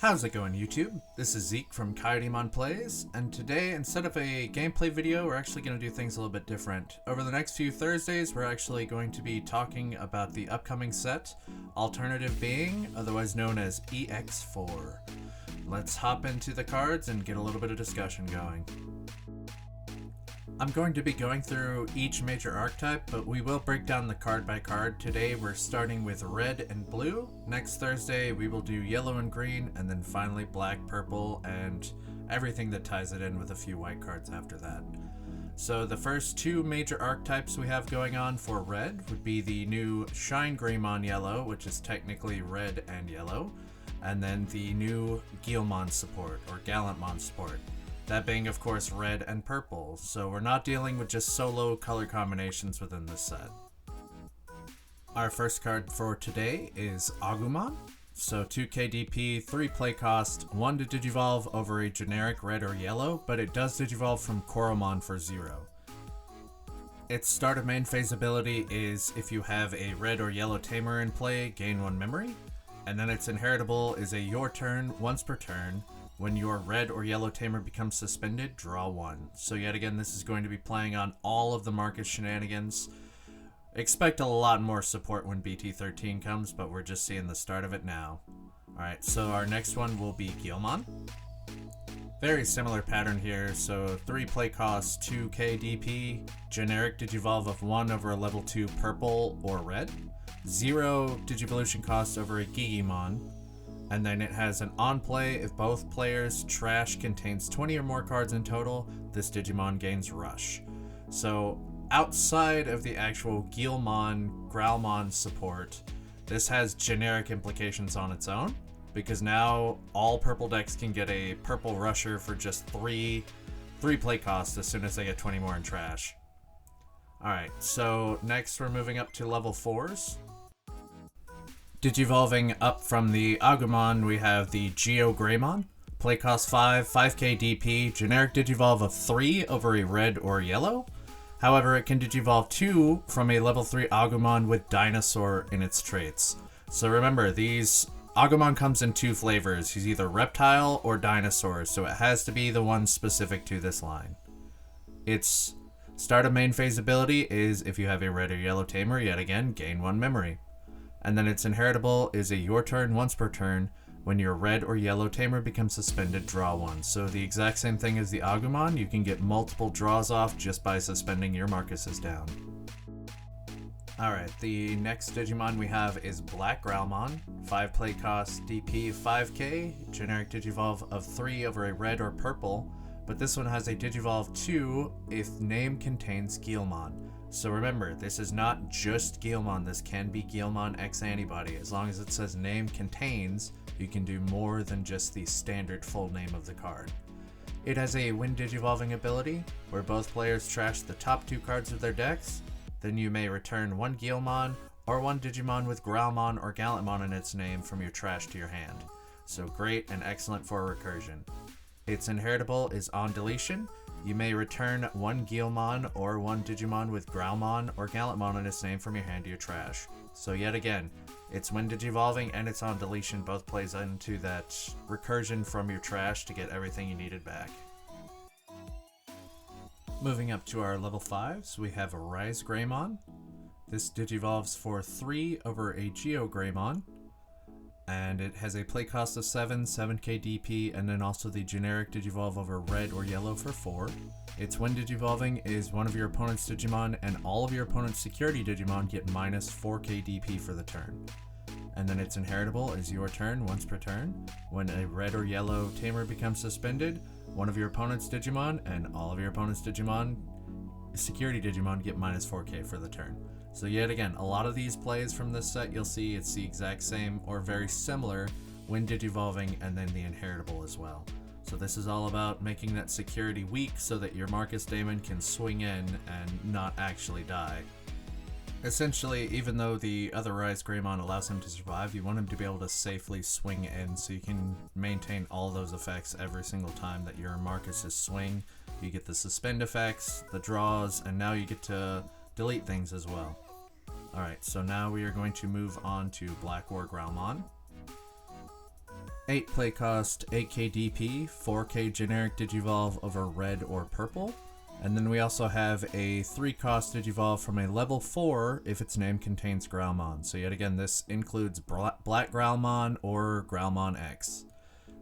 How's it going, YouTube? This is Zeke from Digimon Plays, and today, instead of a gameplay video, we're actually going to do things a little bit different. Over the next few Thursdays, we're actually going to be talking about the upcoming set, Alternative Being, otherwise known as EX4. Let's hop into the cards and get a little bit of discussion going. I'm going to be going through each major archetype, but we will break down the card by card. Today we're starting with red and blue. Next Thursday we will do yellow and green, and then finally black, purple, and everything that ties it in with a few white cards after that. So the first two major archetypes we have going on for red would be the new Shine Greymon Yellow, which is technically red and yellow, and then the new Guilmon support, or Gallantmon support. That being, of course, red and purple, so we're not dealing with just solo color combinations within this set. Our first card for today is Agumon. So 2k DP, 3 play cost, 1 to digivolve over a generic red or yellow, but it does digivolve from Koromon for 0. Its start of main phase ability is if you have a red or yellow tamer in play, gain 1 memory, and then its inheritable is a your turn, once per turn. When your red or yellow tamer becomes suspended, draw 1. So yet again, this is going to be playing on all of the Marcus shenanigans. Expect a lot more support when BT13 comes, but we're just seeing the start of it now. Alright, so our next one will be Guilmon. Very similar pattern here, so 3 play cost, 2k DP, generic digivolve of 1 over a level 2 purple or red, 0 digivolution cost over a Digimon, and then it has an on play. If both players' trash contains 20 or more cards in total, this Digimon gains Rush. So outside of the actual Guilmon, Growlmon support, this has generic implications on its own, because now all purple decks can get a purple Rusher for just 3 play costs as soon as they get 20 more in trash. Alright, so next we're moving up to level 4s. Digivolving up from the Agumon, we have the Geo Greymon. Play cost 5, 5k DP, generic digivolve of 3 over a red or yellow. However, it can digivolve 2 from a level 3 Agumon with Dinosaur in its traits. So remember, Agumon comes in 2 flavors. He's either Reptile or Dinosaur, so it has to be the one specific to this line. Its start of main phase ability is if you have a red or yellow tamer, yet again, gain 1 memory. And then its inheritable is a your turn once per turn. When your red or yellow tamer becomes suspended, draw 1. So the exact same thing as the Agumon, you can get multiple draws off just by suspending your Marcuses down. Alright, the next Digimon we have is Black Growlmon. 5 play cost, DP 5k, generic digivolve of 3 over a red or purple, but this one has a digivolve 2 if name contains Guilmon. So remember, this is not just Guilmon, this can be Guilmon X antibody. As long as it says name contains, you can do more than just the standard full name of the card. It has a when digivolving ability, where both players trash the top 2 cards of their decks, then you may return 1 Guilmon or 1 Digimon with Growlmon or Gallantmon in its name from your trash to your hand. So great and excellent for recursion. Its inheritable is on deletion. You may return 1 Guilmon or 1 Digimon with Growlmon or Gallantmon in its name from your hand to your trash. So yet again, it's when digivolving and it's on deletion both plays into that recursion from your trash to get everything you needed back. Moving up to our level 5s, we have a Rise Greymon. This digivolves for 3 over a Geo Greymon. And it has a play cost of 7, 7k DP, and then also the generic digivolve over red or yellow for 4. Its when digivolving is one of your opponent's Digimon, and all of your opponent's security Digimon get minus 4k DP for the turn. And then its inheritable is your turn once per turn. When a red or yellow tamer becomes suspended, one of your opponent's Digimon and all of your opponent's Digimon, security Digimon, get minus 4k for the turn. So yet again, a lot of these plays from this set, you'll see it's the exact same or very similar when digivolving, and then the inheritable as well. So this is all about making that security weak so that your Marcus Daemon can swing in and not actually die. Essentially, even though the other Rise Greymon allows him to survive, you want him to be able to safely swing in so you can maintain all those effects every single time that your Marcuses swing. You get the suspend effects, the draws, and now you get to delete things as well. Alright, so now we are going to move on to Black War Growlmon. 8 play cost, 8k DP, 4k generic Digivolve over red or purple. And then we also have a 3 cost Digivolve from a level 4 if its name contains Growlmon. So yet again, this includes Black Growlmon or Growlmon X.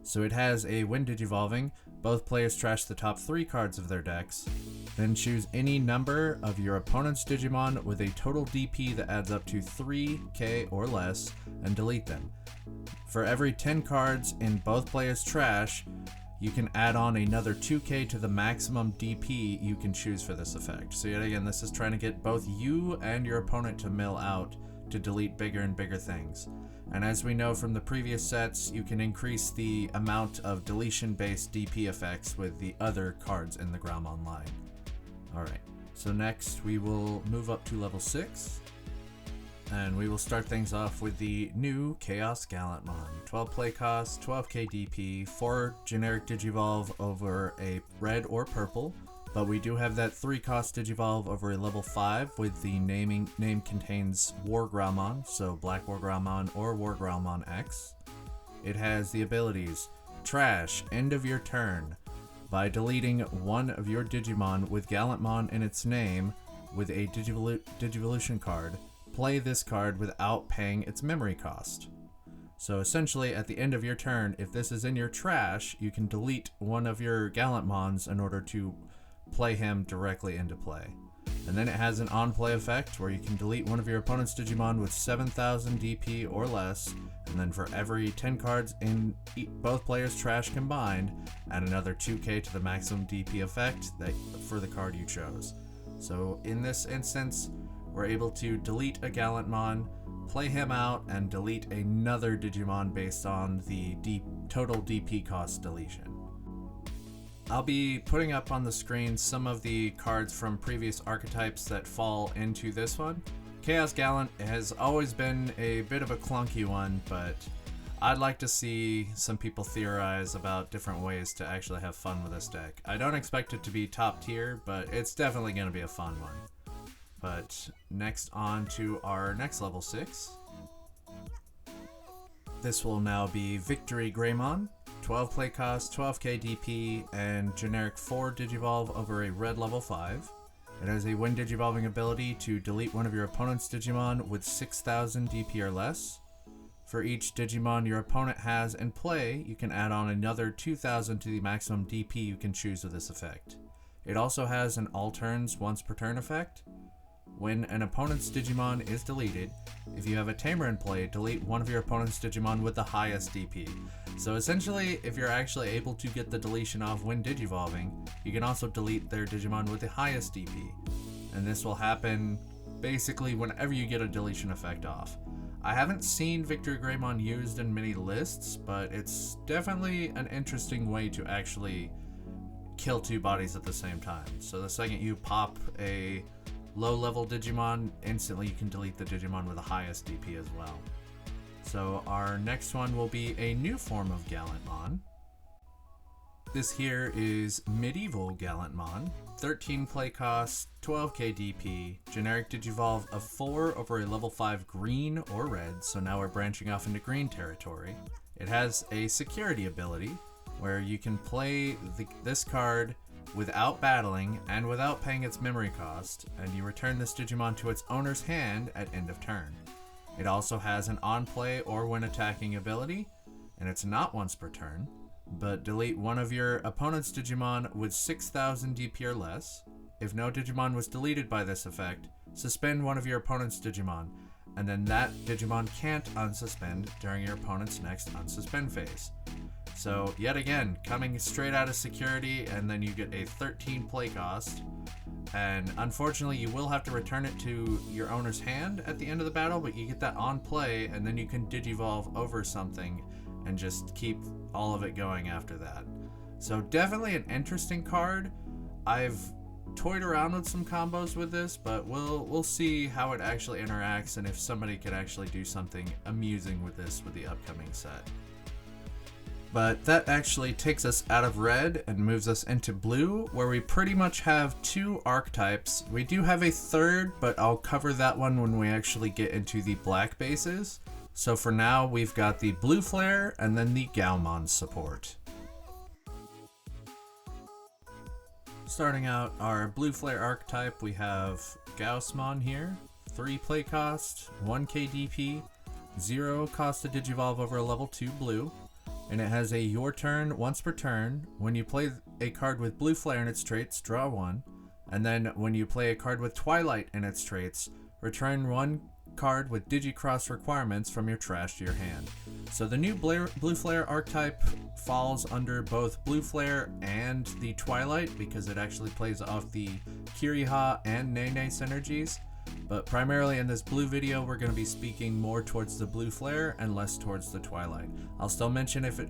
So it has a when Digivolving, both players trash the top 3 cards of their decks, then choose any number of your opponent's Digimon with a total DP that adds up to 3k or less, and delete them. For every 10 cards in both players' trash, you can add on another 2k to the maximum DP you can choose for this effect. So yet again, this is trying to get both you and your opponent to mill out to delete bigger and bigger things. And as we know from the previous sets, you can increase the amount of deletion-based DP effects with the other cards in the Growlmon line. Alright, so next we will move up to level 6. And we will start things off with the new Chaos Gallantmon. 12 play cost, 12k DP, 4 generic Digivolve over a red or purple, but we do have that 3 cost Digivolve over a level 5 with the name contains War Growlmon, so Black War Growlmon or War Growlmon X. It has the abilities Trash, end of your turn, by deleting one of your Digimon with Gallantmon in its name with a Digivolution card. Play this card without paying its memory cost. So essentially, at the end of your turn, if this is in your trash, you can delete one of your Gallantmons in order to play him directly into play. And then it has an on-play effect where you can delete one of your opponent's Digimon with 7,000 DP or less, and then for every 10 cards in both players' trash combined, add another 2k to the maximum DP effect for the card you chose. So in this instance, we're able to delete a Gallantmon, play him out, and delete another Digimon based on the total DP cost deletion. I'll be putting up on the screen some of the cards from previous archetypes that fall into this one. Chaos Gallant has always been a bit of a clunky one, but I'd like to see some people theorize about different ways to actually have fun with this deck. I don't expect it to be top tier, but it's definitely going to be a fun one. But next on to our next level 6. This will now be Victory Greymon. 12 play cost, 12k DP, and generic 4 Digivolve over a red level 5. It has a when Digivolving ability to delete one of your opponent's Digimon with 6,000 DP or less. For each Digimon your opponent has in play, you can add on another 2,000 to the maximum DP you can choose with this effect. It also has an all turns once per turn effect. When an opponent's Digimon is deleted, if you have a Tamer in play, delete one of your opponent's Digimon with the highest DP. So essentially, if you're actually able to get the deletion off when Digivolving, you can also delete their Digimon with the highest DP. And this will happen basically whenever you get a deletion effect off. I haven't seen Victory Greymon used in many lists, but it's definitely an interesting way to actually kill 2 bodies at the same time. So the second you pop a low-level Digimon, instantly you can delete the Digimon with the highest DP as well. So our next one will be a new form of Gallantmon. This here is Medieval Gallantmon. 13 play cost, 12k DP, generic Digivolve of 4 over a level 5 green or red, so now we're branching off into green territory. It has a security ability where you can play this card without battling and without paying its memory cost, and you return this Digimon to its owner's hand at end of turn. It also has an on-play or when attacking ability, and it's not once per turn, but delete one of your opponent's Digimon with 6,000 DP or less. If no Digimon was deleted by this effect, suspend one of your opponent's Digimon, and then that Digimon can't unsuspend during your opponent's next unsuspend phase. So yet again, coming straight out of security, and then you get a 13 play cost, and unfortunately you will have to return it to your owner's hand at the end of the battle, but you get that on play, and then you can Digivolve over something and just keep all of it going after that. So definitely an interesting card. I've toyed around with some combos with this, but we'll see how it actually interacts and if somebody could actually do something amusing with this with the upcoming set. But that actually takes us out of red and moves us into blue, where we pretty much have 2 archetypes. We do have a third, but I'll cover that one when we actually get into the black bases. So for now, we've got the Blue Flare and then the Galmon support. Starting out our Blue Flare archetype, we have Gaussmon here. 3 play cost, 1 KDP, 0 cost to Digivolve over a level 2 blue. And it has a your turn once per turn. When you play a card with Blue Flare in its traits, draw 1. And then when you play a card with Twilight in its traits, return 1 card with Digicross requirements from your trash to your hand. So the new Blue Flare archetype falls under both Blue Flare and the Twilight because it actually plays off the Kiriha and Nene synergies. But primarily in this blue video, we're going to be speaking more towards the Blue Flare and less towards the Twilight. I'll still mention if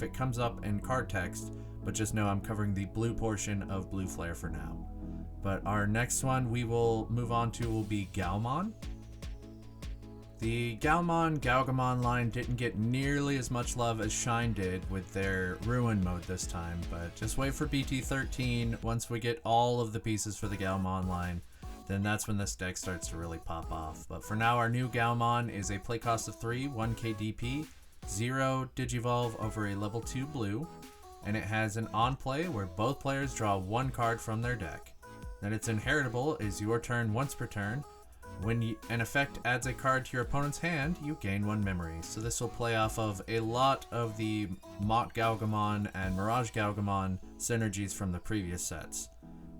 it comes up in card text, but just know I'm covering the blue portion of Blue Flare for now. But our next one we will move on to will be Galmon. The Galmon-Gaugamon line didn't get nearly as much love as Shine did with their Ruin mode this time, but just wait for BT13. Once we get all of the pieces for the Galmon line, then that's when this deck starts to really pop off. But for now, our new Galmon is a play cost of 3, 1 KDP, 0 Digivolve over a level 2 blue, and it has an on play where both players draw 1 card from their deck. Then its inheritable is your turn once per turn. When an effect adds a card to your opponent's hand, you gain 1 memory. So this will play off of a lot of the Mott Gaugamon and Mirage Gaugamon synergies from the previous sets.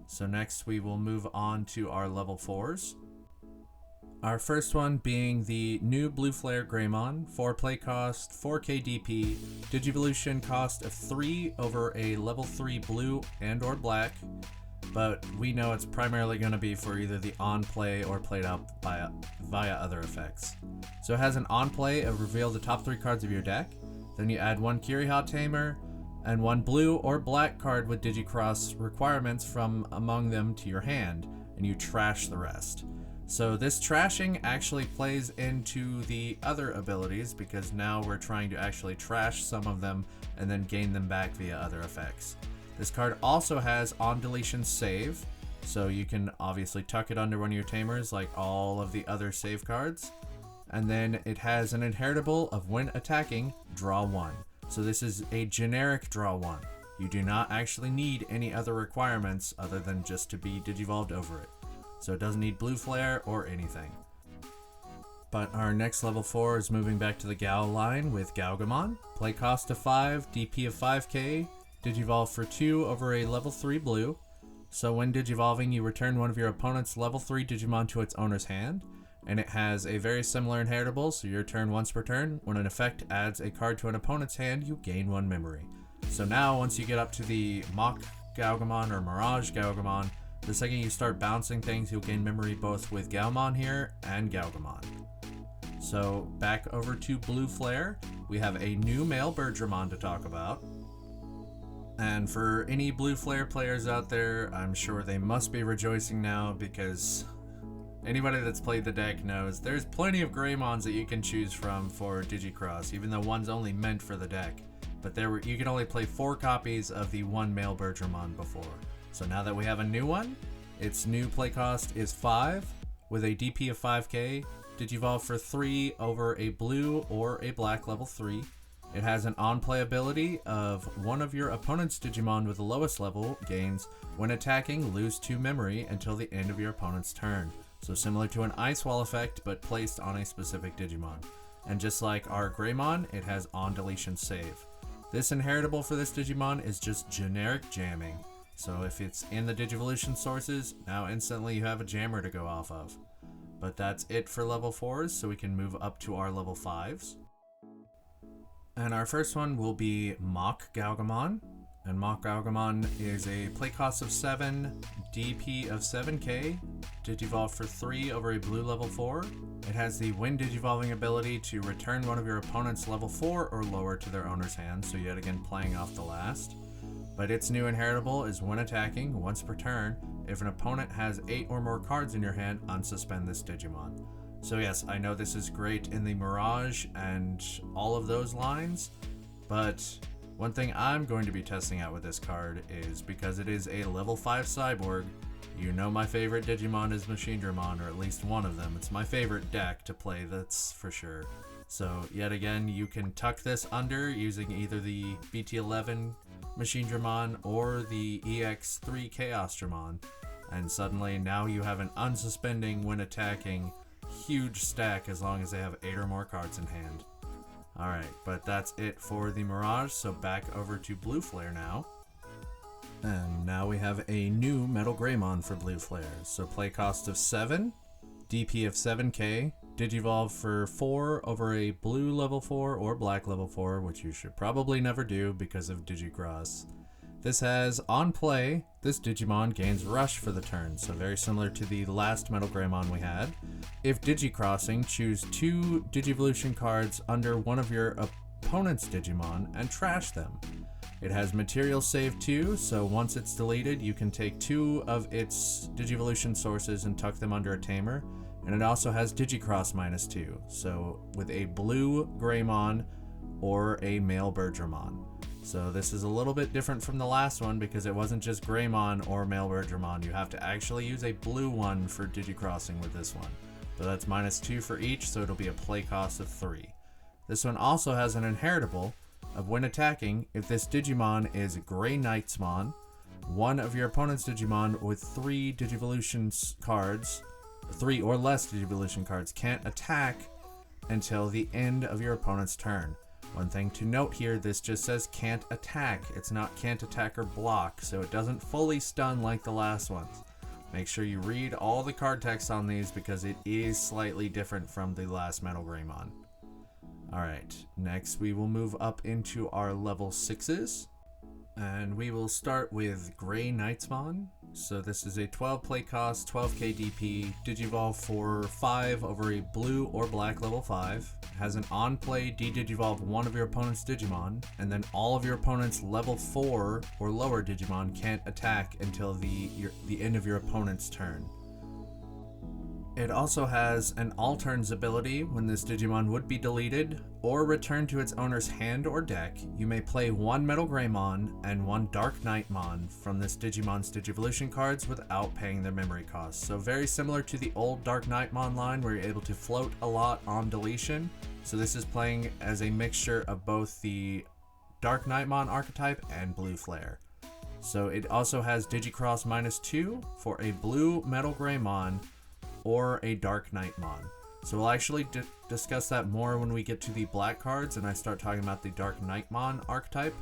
So next we will move on to our level 4s. Our first one being the new Blue Flare Greymon, 4 play cost, 4 KDP, Digivolution cost of 3 over a level 3 blue and or black, but we know it's primarily going to be for either the on play or played out via other effects. So it has an on play of reveal the top 3 cards of your deck, then you add 1 Kiriha Tamer, and 1 blue or black card with Digicross requirements from among them to your hand, and you trash the rest. So this trashing actually plays into the other abilities because now we're trying to actually trash some of them and then gain them back via other effects. This card also has on deletion save, so you can obviously tuck it under one of your tamers like all of the other save cards. And then it has an inheritable of when attacking, draw 1. So this is a generic draw 1. You do not actually need any other requirements other than just to be digivolved over it. So it doesn't need Blue Flare or anything. But our next level 4 is moving back to the Gao line with Gaugamon. Play cost of 5, DP of 5k, Digivolve for 2 over a level 3 blue. So when digivolving, you return one of your opponent's level 3 Digimon to its owner's hand. And it has a very similar inheritable, so your turn once per turn. When an effect adds a card to an opponent's hand, you gain 1 memory. So now, once you get up to the Mock Gaugamon or Mirage Gaugamon, the second you start bouncing things, you'll gain memory both with Gaumon here and Gaugamon. So back over to Blue Flare, we have a new male Birdramon to talk about. And for any Blue Flare players out there, I'm sure they must be rejoicing now because anybody that's played the deck knows there's plenty of Greymons that you can choose from for Digicross, even though one's only meant for the deck. But you can only play 4 copies of the one male Birdramon before. So now that we have a new one, its new play cost is 5 with a DP of 5k, Digivolve for 3 over a blue or a black level 3. It has an on-play ability of one of your opponent's Digimon with the lowest level gains, when attacking, lose 2 memory until the end of your opponent's turn. So similar to an Ice Wall effect, but placed on a specific Digimon. And just like our Greymon, it has on deletion save. This inheritable for this Digimon is just generic jamming. So if it's in the Digivolution sources, now instantly you have a jammer to go off of. But that's it for level 4s, so we can move up to our level 5s. And our first one will be Mock Gaugamon. And Mock Gaugamon is a play cost of 7, DP of 7k, Digivolve for 3 over a blue level 4. It has the when Digivolving ability to return one of your opponent's level 4 or lower to their owner's hand, so yet again playing off the last. But its new inheritable is when attacking, once per turn, if an opponent has 8 or more cards in your hand, unsuspend this Digimon. So yes, I know this is great in the Mirage and all of those lines, but one thing I'm going to be testing out with this card is because it is a level 5 cyborg, you know my favorite Digimon is Machine Dramon, or at least one of them. It's my favorite deck to play, that's for sure. So yet again, you can tuck this under using either the BT11 Machine Dramon or the EX3 Chaos Dramon. And suddenly now you have an unsuspending when attacking huge stack as long as they have 8 or more cards in hand. Alright, but that's it for the Mirage, so back over to Blue Flare now. And now we have a new Metal Greymon for Blue Flare. So play cost of 7, DP of 7k, Digivolve for 4 over a blue level 4 or black level 4, which you should probably never do because of Digicross. This has, on play, this Digimon gains Rush for the turn, so very similar to the last Metal Greymon we had. If Digicrossing, choose 2 Digivolution cards under one of your opponent's Digimon and trash them. It has Material Save 2, so once it's deleted, you can take 2 of its Digivolution sources and tuck them under a Tamer. And it also has Digicross -2, so with a blue Greymon or a male Birdramon. So this is a little bit different from the last one because it wasn't just Greymon or male Birdramon. You have to actually use a blue one for Digicrossing with this one. But that's -2 for each, so it'll be a play cost of 3. This one also has an inheritable of when attacking, if this Digimon is Grey Knightsmon, one of your opponent's Digimon with 3 Digivolution cards, 3 or less Digivolution cards, can't attack until the end of your opponent's turn. One thing to note here, this just says can't attack. It's not can't attack or block, so it doesn't fully stun like the last ones. Make sure you read all the card text on these because it is slightly different from the last Metal Greymon. Alright, next we will move up into our level 6s. And we will start with Grey Knightsmon. So this is a 12 play cost, 12k DP, Digivolve for 5 over a blue or black level 5. Has an on play de-Digivolve one of your opponent's Digimon, and then all of your opponent's level 4 or lower Digimon can't attack until the end of your opponent's turn. It also has an All-Turns ability. When this Digimon would be deleted or returned to its owner's hand or deck, you may play 1 Metal Greymon and 1 Dark Knightmon from this Digimon's Digivolution cards without paying their memory costs. So very similar to the old Dark Knightmon line where you're able to float a lot on deletion. So this is playing as a mixture of both the Dark Knightmon archetype and Blue Flare. So it also has Digicross -2 for a blue Metal Greymon or a Dark Knightmon. So we'll actually discuss that more when we get to the black cards and I start talking about the Dark Knightmon archetype.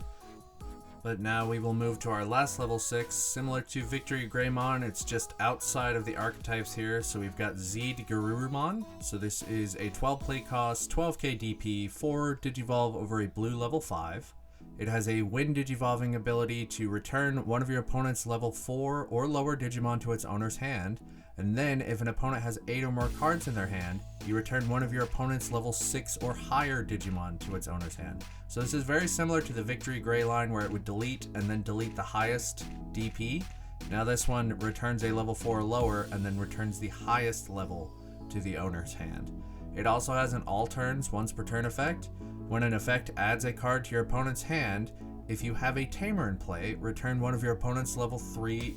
But now we will move to our last level 6. Similar to Victory Greymon, it's just outside of the archetypes here. So we've got Zed Garurumon. So this is a 12 play cost, 12k DP, 4 Digivolve over a blue level 5. It has a when Digivolving ability to return one of your opponent's level 4 or lower Digimon to its owner's hand. And then, if an opponent has 8 or more cards in their hand, you return one of your opponent's level 6 or higher Digimon to its owner's hand. So this is very similar to the Victory Grey line where it would delete and then delete the highest DP. Now this one returns a level 4 or lower and then returns the highest level to the owner's hand. It also has an all turns once per turn effect. When an effect adds a card to your opponent's hand, if you have a Tamer in play, return one of your opponent's level 3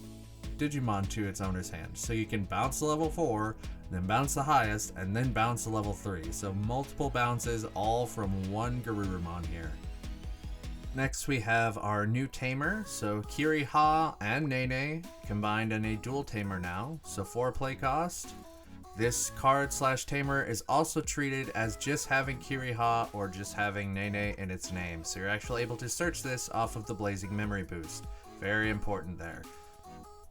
Digimon to its owner's hand. So you can bounce the level 4, then bounce the highest, and then bounce the level 3. So multiple bounces all from one Garurumon here. Next we have our new Tamer. So Kiriha and Nene combined in a dual Tamer now. So 4 play cost. This card / Tamer is also treated as just having Kiriha or just having Nene in its name. So you're actually able to search this off of the Blazing Memory Boost. Very important there.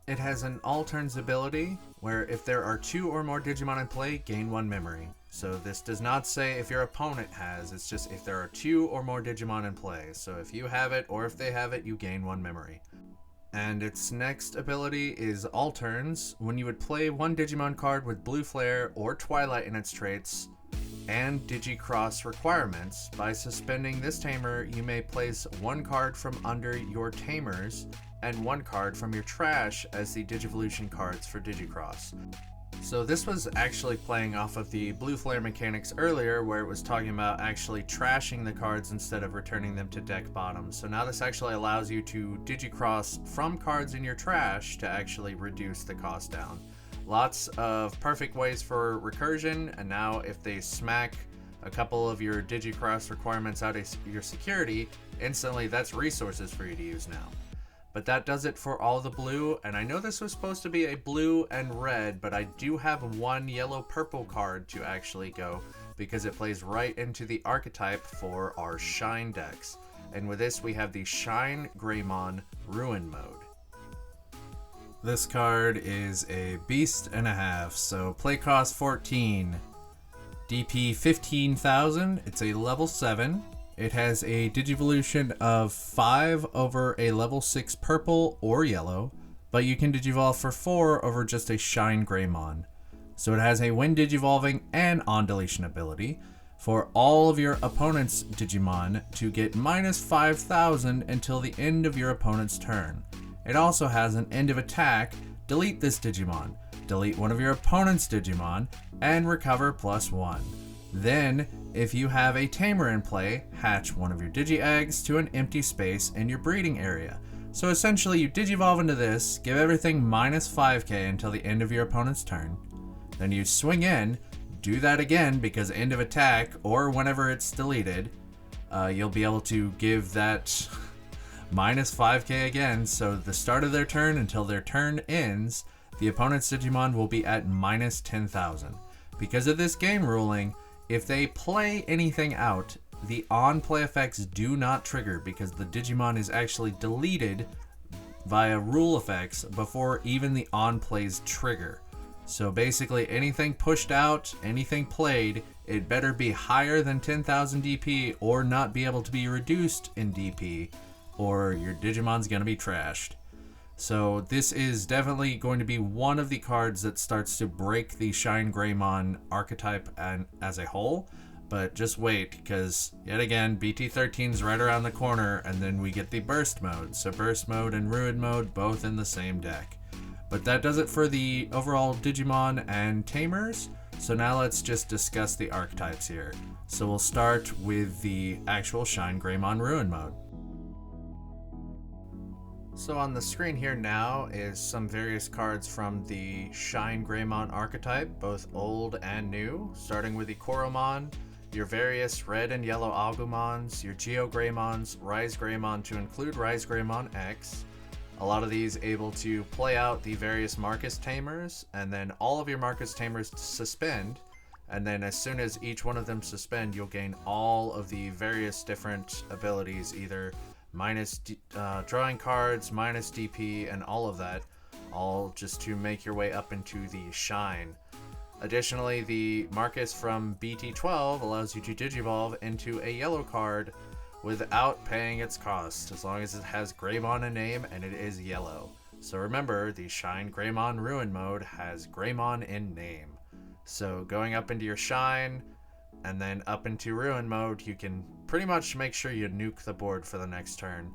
It has an all turns ability where if there are 2 or more Digimon in play, gain 1 memory. So this does not say if your opponent has, it's just if there are 2 or more Digimon in play. So if you have it or if they have it, you gain 1 memory. And its next ability is all turns. When you would play 1 Digimon card with Blue Flare or Twilight in its traits and Digicross requirements, by suspending this Tamer, you may place 1 card from under your Tamers and 1 card from your trash as the Digivolution cards for Digicross. So this was actually playing off of the Blue Flare mechanics earlier where it was talking about actually trashing the cards instead of returning them to deck bottom. So now this actually allows you to Digicross from cards in your trash to actually reduce the cost down. Lots of perfect ways for recursion, and now if they smack a couple of your Digicross requirements out of your security, instantly that's resources for you to use now. But that does it for all the blue, and I know this was supposed to be a blue and red, but I do have one yellow-purple card to actually go, because it plays right into the archetype for our Shine decks. And with this, we have the Shine Greymon Ruin Mode. This card is a beast and a half, so play cost 14, DP 15,000, it's a level 7. It has a Digivolution of 5 over a level 6 purple or yellow, but you can Digivolve for 4 over just a Shine Greymon. So it has a when Digivolving and on deletion ability for all of your opponent's Digimon to get minus 5,000 until the end of your opponent's turn. It also has an end of attack, delete this Digimon, delete one of your opponent's Digimon, and recover +1. Then, if you have a tamer in play, hatch one of your Digi-Eggs to an empty space in your breeding area. So essentially you Digivolve into this, give everything minus 5k until the end of your opponent's turn. Then you swing in, do that again because end of attack, or whenever it's deleted, you'll be able to give that minus 5k again, so the start of their turn until their turn ends, the opponent's Digimon will be at minus 10,000. Because of this game ruling, if they play anything out, the on-play effects do not trigger because the Digimon is actually deleted via rule effects before even the on-plays trigger. So basically anything pushed out, anything played, it better be higher than 10,000 DP or not be able to be reduced in DP, or your Digimon's gonna be trashed. So this is definitely going to be one of the cards that starts to break the Shine Greymon archetype and as a whole. But just wait, because yet again, BT13 is right around the corner, and then we get the Burst Mode. So Burst Mode and Ruin Mode both in the same deck. But that does it for the overall Digimon and Tamers. So now let's just discuss the archetypes here. So we'll start with the actual Shine Greymon Ruin Mode. So on the screen here now is some various cards from the Shine Greymon archetype, both old and new, starting with the Koromon, your various red and yellow Agumons, your Geo Greymons, Rise Greymon to include Rise Greymon X. A lot of these able to play out the various Marcus Tamers, and then all of your Marcus Tamers suspend, and then as soon as each one of them suspend, you'll gain all of the various different abilities, either minus drawing cards, minus DP, and all of that, all just to make your way up into the Shine. Additionally, the Marcus from BT12 allows you to Digivolve into a yellow card without paying its cost, as long as it has Greymon in name and it is yellow. So remember, the Shine Greymon Ruin Mode has Greymon in name. So going up into your Shine, and then up into Ruin Mode, you can pretty much make sure you nuke the board for the next turn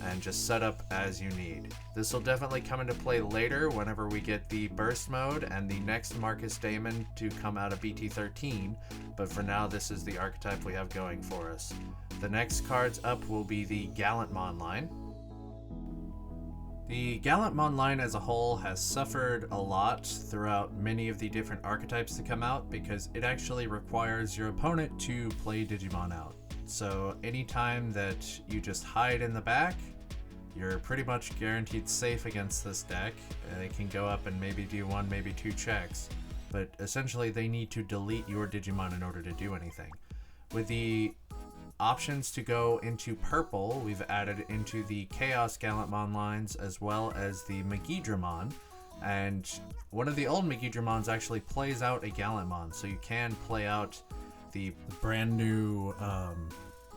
and just set up as you need. This will definitely come into play later whenever we get the Burst Mode and the next Marcus Daemon to come out of BT13, but for now this is the archetype we have going for us. The next cards up will be the Gallantmon line. The Gallantmon line as a whole has suffered a lot throughout many of the different archetypes to come out because it actually requires your opponent to play Digimon out. So anytime that you just hide in the back, you're pretty much guaranteed safe against this deck. They can go up and maybe do one, maybe two checks, but essentially they need to delete your Digimon in order to do anything. With the options to go into purple, we've added into the Chaos Gallantmon lines as well as the Megidramon, and one of the old Megidramons actually plays out a Gallantmon, so you can play out the brand new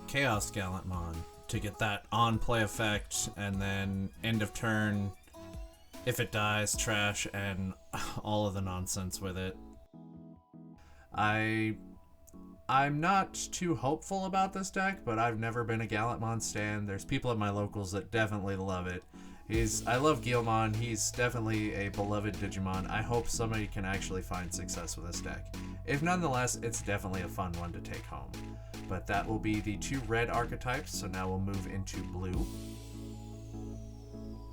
Chaos Gallantmon to get that on play effect, and then end of turn, if it dies, trash, and all of the nonsense with it. I'm not too hopeful about this deck, but I've never been a Gallantmon stan. There's people at my locals that definitely love it. I love Guilmon. He's definitely a beloved Digimon. I hope somebody can actually find success with this deck. If nonetheless, it's definitely a fun one to take home. But that will be the two red archetypes, so now we'll move into blue.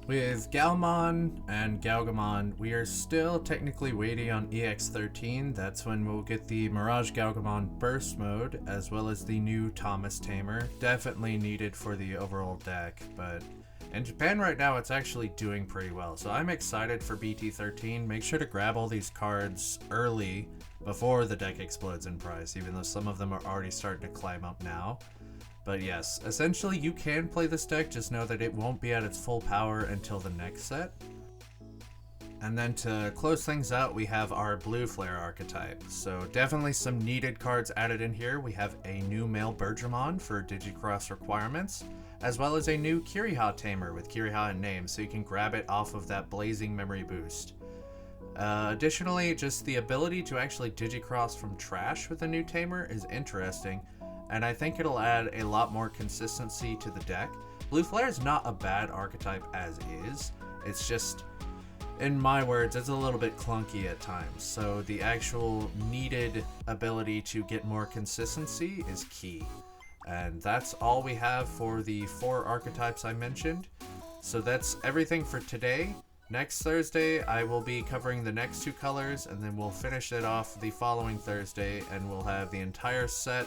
With Galmon and Galgamon, we are still technically waiting on EX13. That's when we'll get the Mirage Galgamon Burst Mode, as well as the new Thomas Tamer. Definitely needed for the overall deck, but in Japan right now it's actually doing pretty well. So I'm excited for BT13. Make sure to grab all these cards early before the deck explodes in price, even though some of them are already starting to climb up now. But yes, essentially you can play this deck, just know that it won't be at its full power until the next set. And then to close things out, we have our Blue Flare archetype. So definitely some needed cards added in here. We have a new male Bergermon for Digicross requirements, as well as a new Kiriha Tamer with Kiriha in name, so you can grab it off of that Blazing Memory boost. Additionally, just the ability to actually Digicross from trash with a new Tamer is interesting, and I think it'll add a lot more consistency to the deck. Blue Flare is not a bad archetype as is, it's just, in my words, it's a little bit clunky at times, so the actual needed ability to get more consistency is key. And that's all we have for the 4 archetypes I mentioned. So that's everything for today. Next Thursday, I will be covering the next 2 colors, and then we'll finish it off the following Thursday, and we'll have the entire set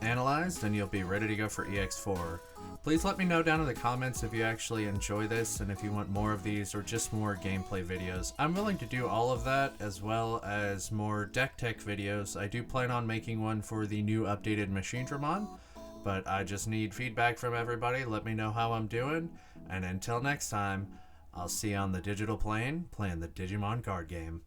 analyzed, and you'll be ready to go for EX4. Please let me know down in the comments if you actually enjoy this, and if you want more of these, or just more gameplay videos. I'm willing to do all of that, as well as more deck tech videos. I do plan on making one for the new updated Machinedramon, but I just need feedback from everybody. Let me know how I'm doing, and until next time, I'll see you on the digital plane, playing the Digimon card game.